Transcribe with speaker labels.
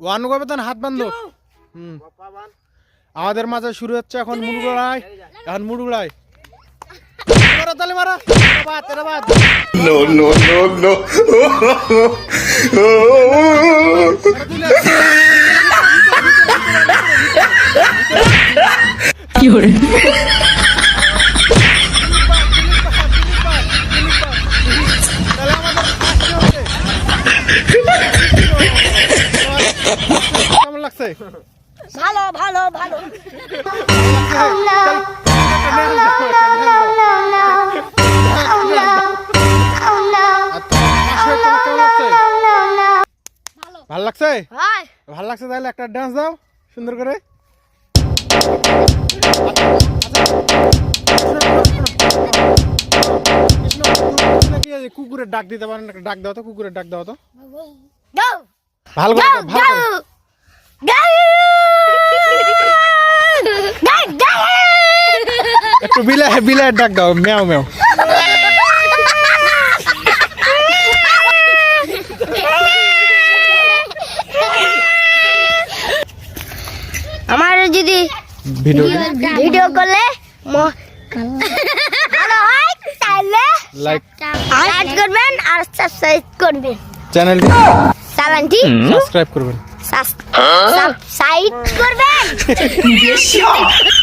Speaker 1: One কবে তখন হাত বান্ধব। আমাদের মাঝে শুরু হচ্ছে এখন মুড়গুড়াই। এখন মুড়গুড়াই তালে মারা বাদ।
Speaker 2: No, no, no, no.
Speaker 3: কি hore
Speaker 1: কেমন লাগছে?
Speaker 4: ভালো ভালো ভালো।
Speaker 1: ভাল লাগছে?
Speaker 4: ভাই
Speaker 1: ভাল লাগছে তাহলে একটা ডান্স দাও সুন্দর করে। কুকুরের ডাক দিতে পারেন, একটা ডাক দাও তো, কুকুরের ডাক দাও তো
Speaker 4: যাও
Speaker 1: ভালো করে ভালো করে। একটু বিলায়ের ডাক দাও, ম্যাও ম্যাও।
Speaker 4: আমার যদি ভিডিও করলে ভালো হয় তাহলে
Speaker 1: লাইক
Speaker 4: করবেন আর সাবস্ক্রাইব করবেন,
Speaker 1: চ্যানেলটি
Speaker 4: সাবস্ক্রাইব
Speaker 1: সাবস্ক্রাইব করবেন।
Speaker 4: করবেন।